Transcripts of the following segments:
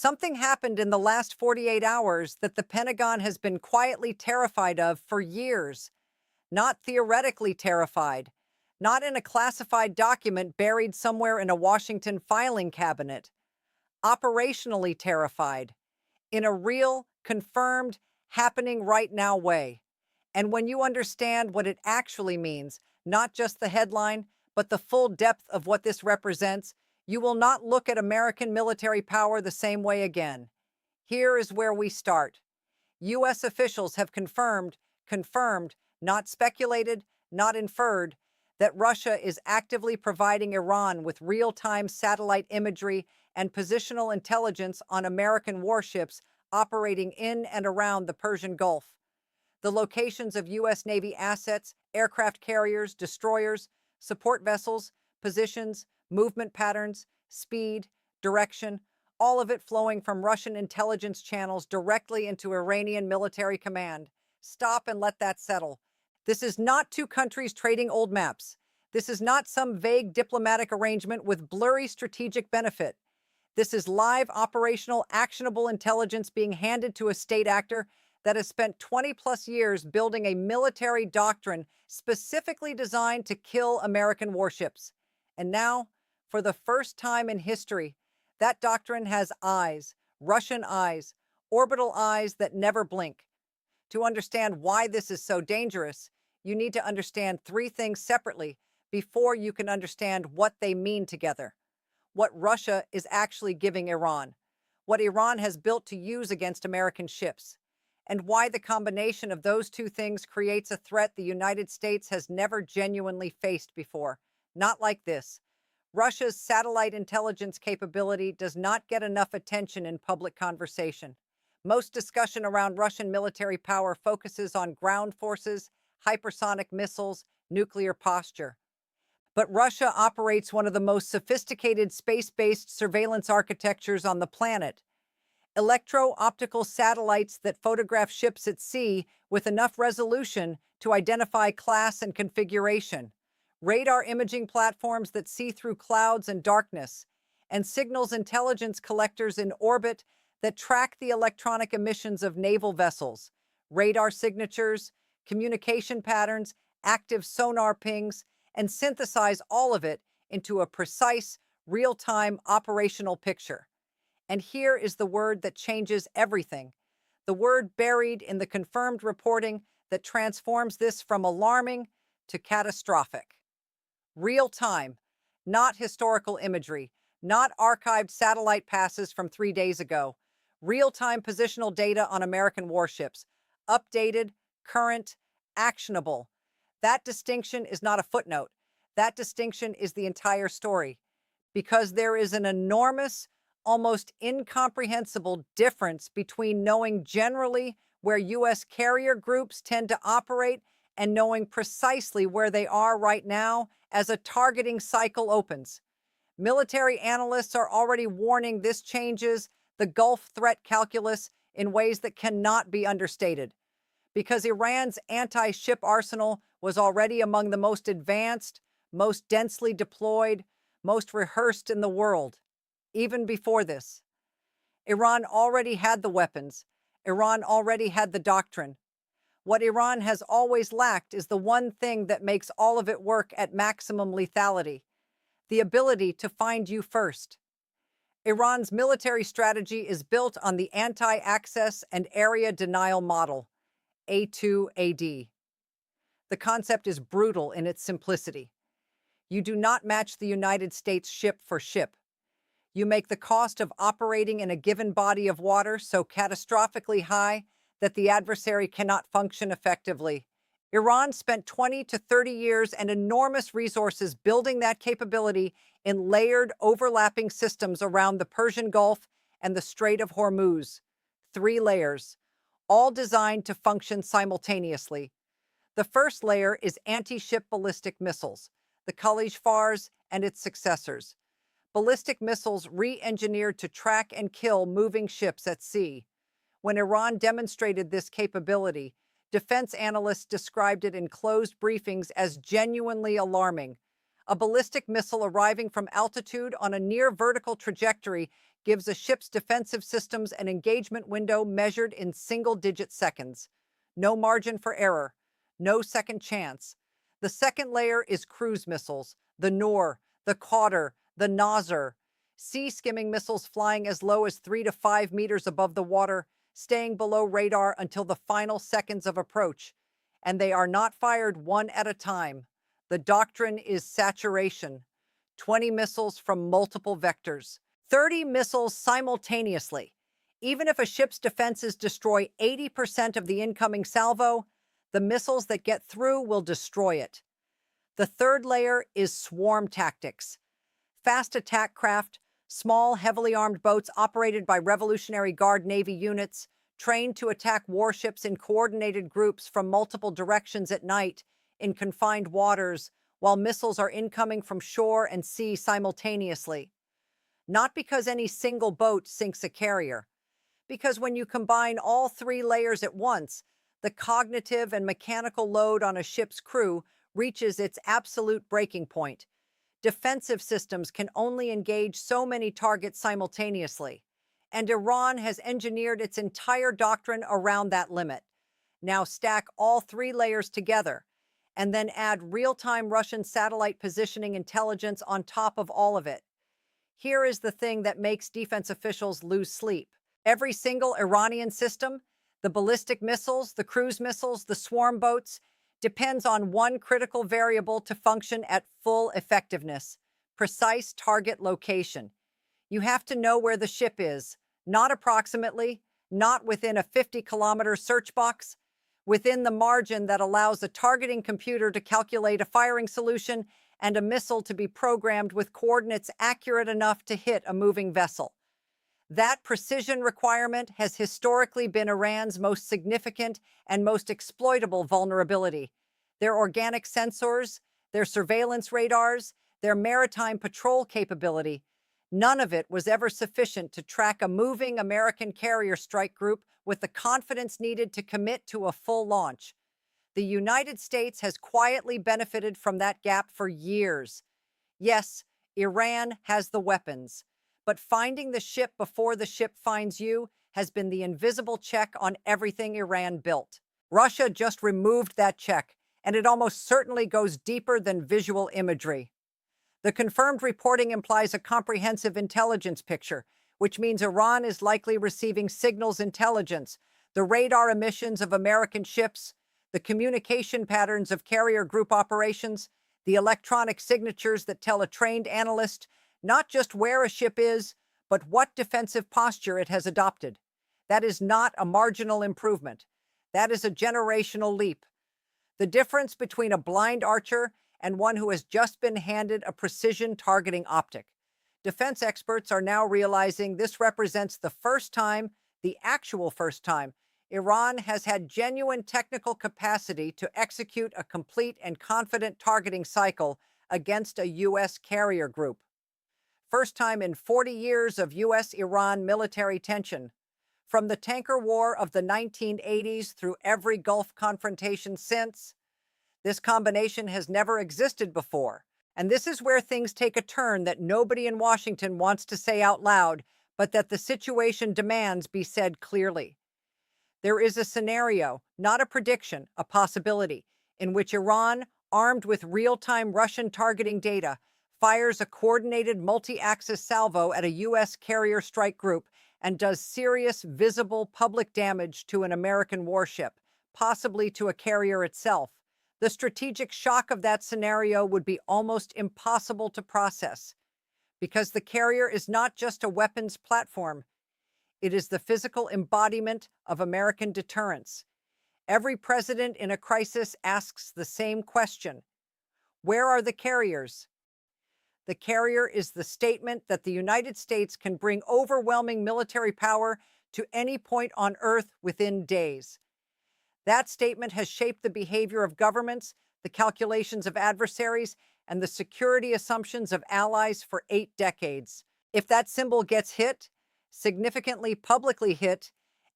Something happened in the last 48 hours that the Pentagon has been quietly terrified of for years. Not theoretically terrified, not in a classified document buried somewhere in a Washington filing cabinet. Operationally terrified, in a real, confirmed, happening right now way. And when you understand what it actually means, not just the headline, but the full depth of what this represents, you will not look at American military power the same way again. Here is where we start. U.S. officials have confirmed, not speculated, not inferred, that Russia is actively providing Iran with real-time satellite imagery and positional intelligence on American warships operating in and around the Persian Gulf. The locations of U.S. Navy assets, aircraft carriers, destroyers, support vessels, positions, movement patterns, speed, direction, all of it flowing from Russian intelligence channels directly into Iranian military command. Stop and let that settle. This is not two countries trading old maps. This is not some vague diplomatic arrangement with blurry strategic benefit. This is live, operational, actionable intelligence being handed to a state actor that has spent 20 plus years building a military doctrine specifically designed to kill American warships. And now, for the first time in history, that doctrine has eyes, Russian eyes, orbital eyes that never blink. To understand why this is so dangerous, you need to understand three things separately before you can understand what they mean together. What Russia is actually giving Iran, what Iran has built to use against American ships, and why the combination of those two things creates a threat the United States has never genuinely faced before. Not like this. Russia's satellite intelligence capability does not get enough attention in public conversation. Most discussion around Russian military power focuses on ground forces, hypersonic missiles, nuclear posture. But Russia operates one of the most sophisticated space-based surveillance architectures on the planet. Electro-optical satellites that photograph ships at sea with enough resolution to identify class and configuration. Radar imaging platforms that see through clouds and darkness. And signals intelligence collectors in orbit that track the electronic emissions of naval vessels. Radar signatures, communication patterns, active sonar pings, and synthesize all of it into a precise, real-time operational picture. And here is the word that changes everything. The word buried in the confirmed reporting that transforms this from alarming to catastrophic. Real-time, not historical imagery, not archived satellite passes from 3 days ago. Real-time positional data on American warships. Updated, current, actionable. That distinction is not a footnote. That distinction is the entire story. Because there is an enormous, almost incomprehensible difference between knowing generally where U.S. carrier groups tend to operate and knowing precisely where they are right now as a targeting cycle opens. Military analysts are already warning this changes the Gulf threat calculus in ways that cannot be understated. Because Iran's anti-ship arsenal was already among the most advanced, most densely deployed, most rehearsed in the world. Even before this, Iran already had the weapons. Iran already had the doctrine. What Iran has always lacked is the one thing that makes all of it work at maximum lethality: the ability to find you first. Iran's military strategy is built on the anti-access and area denial model, A2AD. The concept is brutal in its simplicity. You do not match the United States ship for ship. You make the cost of operating in a given body of water so catastrophically high that the adversary cannot function effectively. Iran spent 20 to 30 years and enormous resources building that capability in layered, overlapping systems around the Persian Gulf and the Strait of Hormuz. 3 layers, all designed to function simultaneously. The first layer is anti-ship ballistic missiles, the Khalij-Fars and its successors. Ballistic missiles re-engineered to track and kill moving ships at sea. When Iran demonstrated this capability, defense analysts described it in closed briefings as genuinely alarming. A ballistic missile arriving from altitude on a near vertical trajectory gives a ship's defensive systems an engagement window measured in single-digit seconds. No margin for error, no second chance. The second layer is cruise missiles, the Nor, the Kauder, the Nasr, sea-skimming missiles flying as low as 3 to 5 meters above the water, staying below radar until the final seconds of approach. And they are not fired one at a time. The doctrine is saturation. 20 missiles from multiple vectors. 30 missiles simultaneously. Even if a ship's defenses destroy 80% of the incoming salvo, the missiles that get through will destroy it. The third layer is swarm tactics. Fast attack craft, small, heavily armed boats operated by Revolutionary Guard Navy units, trained to attack warships in coordinated groups from multiple directions at night in confined waters, while missiles are incoming from shore and sea simultaneously. Not because any single boat sinks a carrier, because when you combine all three layers at once, the cognitive and mechanical load on a ship's crew reaches its absolute breaking point. Defensive systems can only engage so many targets simultaneously, and Iran has engineered its entire doctrine around that limit. Now stack all three layers together, and then add real-time Russian satellite positioning intelligence on top of all of it. Here is the thing that makes defense officials lose sleep. Every single Iranian system, the ballistic missiles, the cruise missiles, the swarm boats, depends on one critical variable to function at full effectiveness: precise target location. You have to know where the ship is, not approximately, not within a 50-kilometer search box, within the margin that allows a targeting computer to calculate a firing solution and a missile to be programmed with coordinates accurate enough to hit a moving vessel. That precision requirement has historically been Iran's most significant and most exploitable vulnerability. Their organic sensors, their surveillance radars, their maritime patrol capability, none of it was ever sufficient to track a moving American carrier strike group with the confidence needed to commit to a full launch. The United States has quietly benefited from that gap for years. Yes, Iran has the weapons, but finding the ship before the ship finds you has been the invisible check on everything Iran built. Russia just removed that check, and it almost certainly goes deeper than visual imagery. The confirmed reporting implies a comprehensive intelligence picture, which means Iran is likely receiving signals intelligence, the radar emissions of American ships, the communication patterns of carrier group operations, the electronic signatures that tell a trained analyst not just where a ship is, but what defensive posture it has adopted. That is not a marginal improvement. That is a generational leap. The difference between a blind archer and one who has just been handed a precision targeting optic. Defense experts are now realizing this represents the first time, the actual first time, Iran has had genuine technical capacity to execute a complete and confident targeting cycle against a U.S. carrier group. First time in 40 years of U.S.-Iran military tension. From the tanker war of the 1980s through every Gulf confrontation since, this combination has never existed before. And this is where things take a turn that nobody in Washington wants to say out loud, but that the situation demands be said clearly. There is a scenario, not a prediction, a possibility, in which Iran, armed with real-time Russian targeting data, fires a coordinated multi-axis salvo at a U.S. carrier strike group and does serious, visible public damage to an American warship, possibly to a carrier itself. The strategic shock of that scenario would be almost impossible to process, because the carrier is not just a weapons platform. It is the physical embodiment of American deterrence. Every president in a crisis asks the same question: where are the carriers? The carrier is the statement that the United States can bring overwhelming military power to any point on Earth within days. That statement has shaped the behavior of governments, the calculations of adversaries, and the security assumptions of allies for 8 decades. If that symbol gets hit, significantly publicly hit,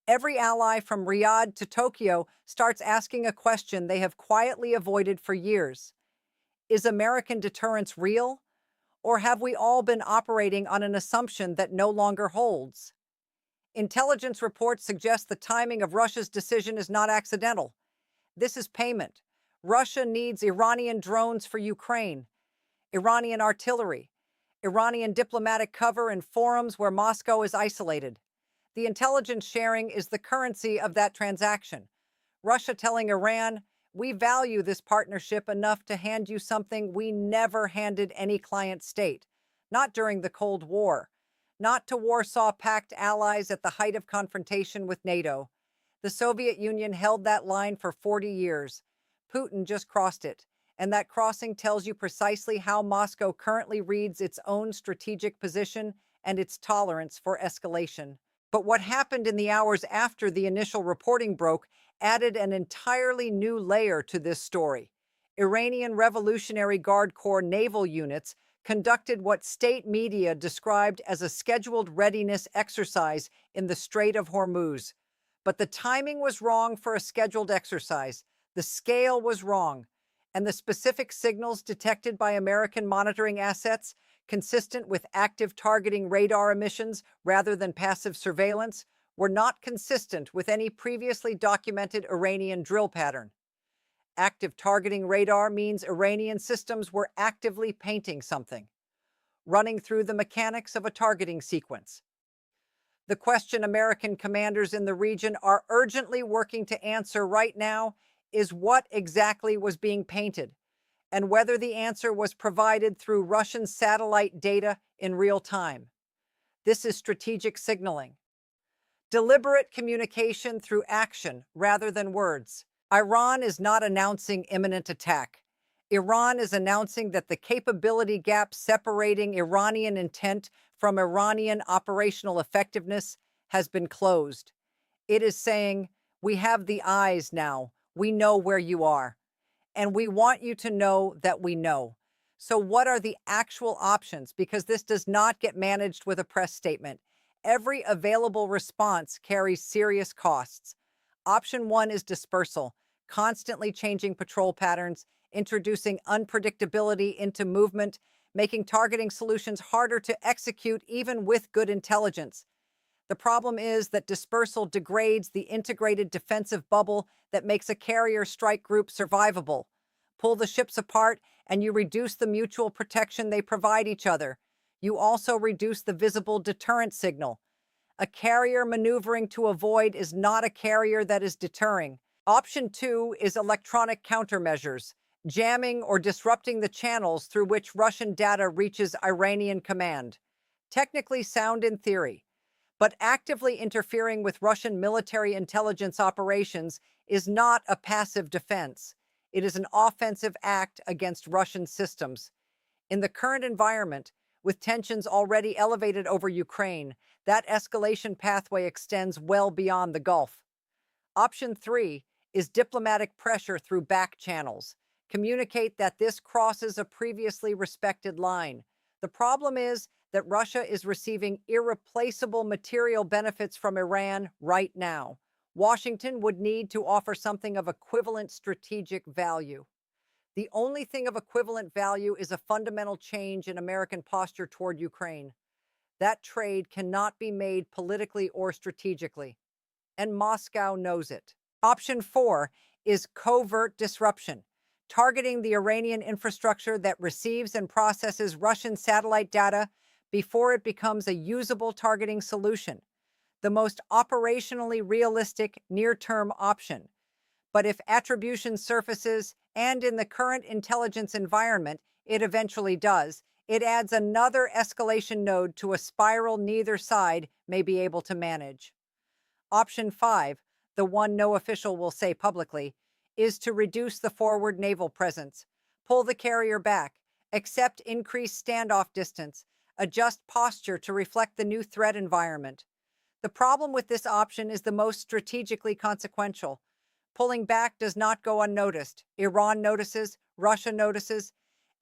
every ally from Riyadh to Tokyo starts asking a question they have quietly avoided for years. Is American deterrence real? Or have we all been operating on an assumption that no longer holds? Intelligence reports suggest the timing of Russia's decision is not accidental. This is payment. Russia needs Iranian drones for Ukraine, Iranian artillery, Iranian diplomatic cover in forums where Moscow is isolated. The intelligence sharing is the currency of that transaction. Russia telling Iran, we value this partnership enough to hand you something we never handed any client state, not during the Cold War, not to Warsaw Pact allies at the height of confrontation with NATO. The Soviet Union held that line for 40 years. Putin just crossed it, and that crossing tells you precisely how Moscow currently reads its own strategic position and its tolerance for escalation. But what happened in the hours after the initial reporting broke added an entirely new layer to this story. Iranian Revolutionary Guard Corps naval units conducted what state media described as a scheduled readiness exercise in the Strait of Hormuz. But the timing was wrong for a scheduled exercise, the scale was wrong, and the specific signals detected by American monitoring assets, consistent with active targeting radar emissions rather than passive surveillance, were not consistent with any previously documented Iranian drill pattern. Active targeting radar means Iranian systems were actively painting something, running through the mechanics of a targeting sequence. The question American commanders in the region are urgently working to answer right now is what exactly was being painted, and whether the answer was provided through Russian satellite data in real time. This is strategic signaling. Deliberate communication through action rather than words. Iran is not announcing imminent attack. Iran is announcing that the capability gap separating Iranian intent from Iranian operational effectiveness has been closed. It is saying, we have the eyes now. We know where you are. And we want you to know that we know. So what are the actual options? Because this does not get managed with a press statement. Every available response carries serious costs. Option 1 is dispersal, constantly changing patrol patterns, introducing unpredictability into movement, making targeting solutions harder to execute even with good intelligence. The problem is that dispersal degrades the integrated defensive bubble that makes a carrier strike group survivable. Pull the ships apart and you reduce the mutual protection they provide each other. You also reduce the visible deterrent signal. A carrier maneuvering to avoid is not a carrier that is deterring. Option 2 is electronic countermeasures, jamming or disrupting the channels through which Russian data reaches Iranian command. Technically sound in theory, but actively interfering with Russian military intelligence operations is not a passive defense. It is an offensive act against Russian systems. In the current environment, with tensions already elevated over Ukraine, that escalation pathway extends well beyond the Gulf. Option 3 is diplomatic pressure through back channels. Communicate that this crosses a previously respected line. The problem is that Russia is receiving irreplaceable material benefits from Iran right now. Washington would need to offer something of equivalent strategic value. The only thing of equivalent value is a fundamental change in American posture toward Ukraine. That trade cannot be made politically or strategically, and Moscow knows it. Option 4 is covert disruption, targeting the Iranian infrastructure that receives and processes Russian satellite data before it becomes a usable targeting solution, the most operationally realistic near-term option. But if attribution surfaces, and in the current intelligence environment, it eventually does, it adds another escalation node to a spiral neither side may be able to manage. Option 5, the one no official will say publicly, is to reduce the forward naval presence, pull the carrier back, accept increased standoff distance, adjust posture to reflect the new threat environment. The problem with this option is the most strategically consequential. Pulling back does not go unnoticed. Iran notices, Russia notices.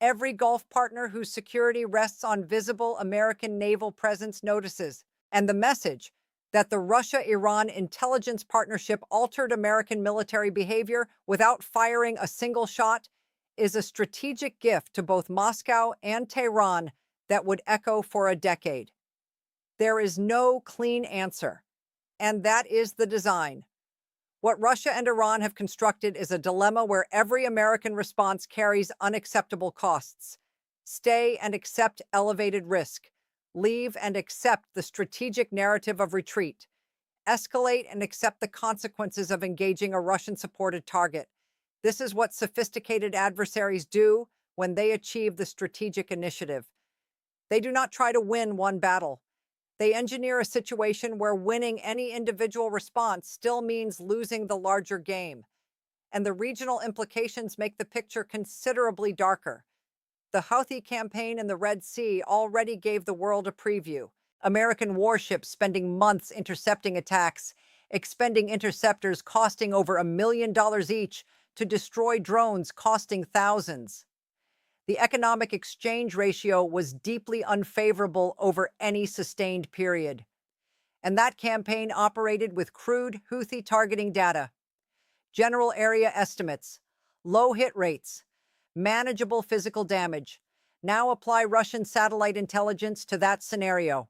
Every Gulf partner whose security rests on visible American naval presence notices. And the message that the Russia-Iran intelligence partnership altered American military behavior without firing a single shot is a strategic gift to both Moscow and Tehran that would echo for a decade. There is no clean answer, and that is the design. What Russia and Iran have constructed is a dilemma where every American response carries unacceptable costs. Stay and accept elevated risk. Leave and accept the strategic narrative of retreat. Escalate and accept the consequences of engaging a Russian-supported target. This is what sophisticated adversaries do when they achieve the strategic initiative. They do not try to win one battle. They engineer a situation where winning any individual response still means losing the larger game. And the regional implications make the picture considerably darker. The Houthi campaign in the Red Sea already gave the world a preview. American warships spending months intercepting attacks, expending interceptors costing over $1 million each to destroy drones costing thousands. The economic exchange ratio was deeply unfavorable over any sustained period. And that campaign operated with crude Houthi targeting data, general area estimates, low hit rates, manageable physical damage. Now apply Russian satellite intelligence to that scenario.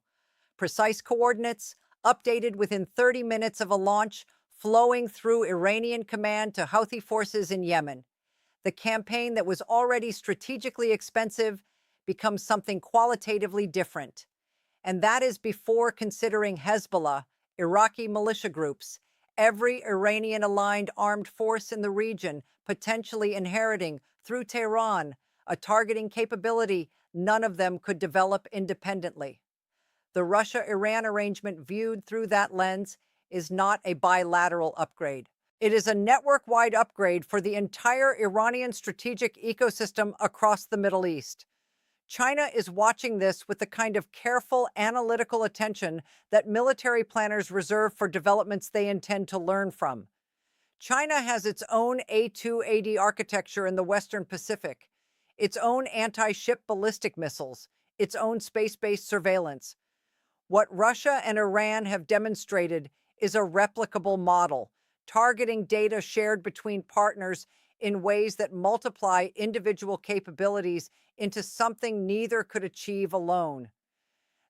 Precise coordinates, updated within 30 minutes of a launch, flowing through Iranian command to Houthi forces in Yemen. The campaign that was already strategically expensive becomes something qualitatively different. And that is before considering Hezbollah, Iraqi militia groups, every Iranian-aligned armed force in the region potentially inheriting, through Tehran, a targeting capability none of them could develop independently. The Russia-Iran arrangement viewed through that lens is not a bilateral upgrade. It is a network-wide upgrade for the entire Iranian strategic ecosystem across the Middle East. China is watching this with the kind of careful, analytical attention that military planners reserve for developments they intend to learn from. China has its own A2AD architecture in the Western Pacific, its own anti-ship ballistic missiles, its own space-based surveillance. What Russia and Iran have demonstrated is a replicable model, targeting data shared between partners in ways that multiply individual capabilities into something neither could achieve alone.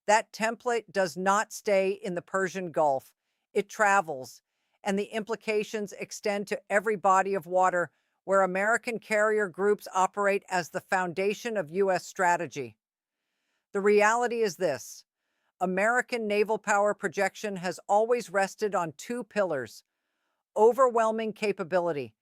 That template does not stay in the Persian Gulf. It travels, and the implications extend to every body of water where American carrier groups operate as the foundation of U.S. strategy. The reality is this: American naval power projection has always rested on two pillars: overwhelming capability,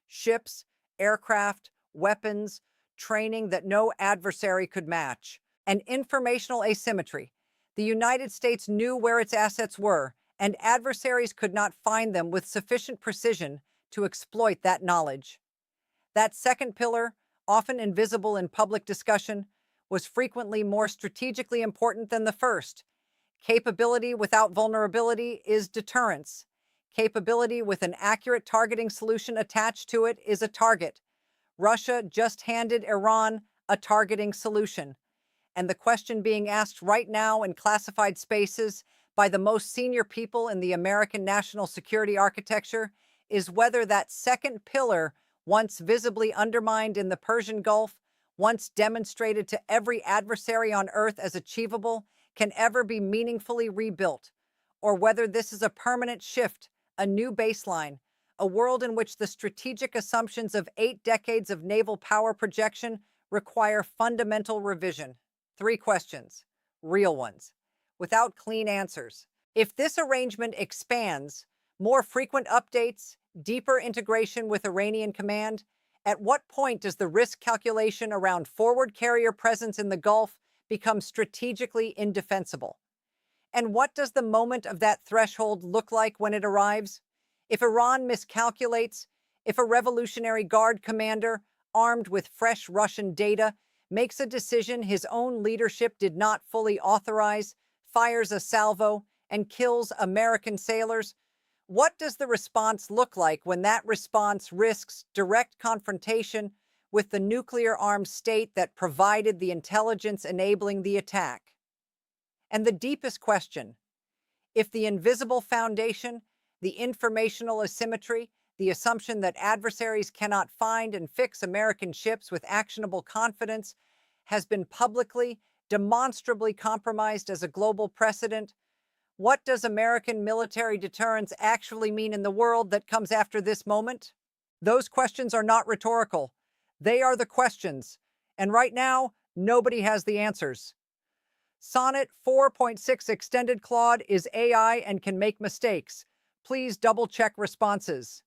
ships, aircraft, weapons, training that no adversary could match, and informational asymmetry. The United States knew where its assets were, and adversaries could not find them with sufficient precision to exploit that knowledge. That second pillar, often invisible in public discussion, was frequently more strategically important than the first. Capability without vulnerability is deterrence. Capability with an accurate targeting solution attached to it is a target. Russia just handed Iran a targeting solution. And the question being asked right now in classified spaces by the most senior people in the American national security architecture is whether that second pillar, once visibly undermined in the Persian Gulf, once demonstrated to every adversary on Earth as achievable, can ever be meaningfully rebuilt, or whether this is a permanent shift, a new baseline, a world in which the strategic assumptions of 8 decades of naval power projection require fundamental revision. 3 questions, real ones, without clean answers. If this arrangement expands, more frequent updates, deeper integration with Iranian command, at what point does the risk calculation around forward carrier presence in the Gulf become strategically indefensible? And what does the moment of that threshold look like when it arrives? If Iran miscalculates, if a Revolutionary Guard commander, armed with fresh Russian data, makes a decision his own leadership did not fully authorize, fires a salvo, and kills American sailors, what does the response look like when that response risks direct confrontation with the nuclear-armed state that provided the intelligence enabling the attack? And the deepest question: if the invisible foundation, the informational asymmetry, the assumption that adversaries cannot find and fix American ships with actionable confidence, has been publicly, demonstrably compromised as a global precedent? What does American military deterrence actually mean in the world that comes after this moment? Those questions are not rhetorical. They are the questions. And right now, nobody has the answers. Sonnet 4.6 Extended Claude is AI and can make mistakes. Please double check responses.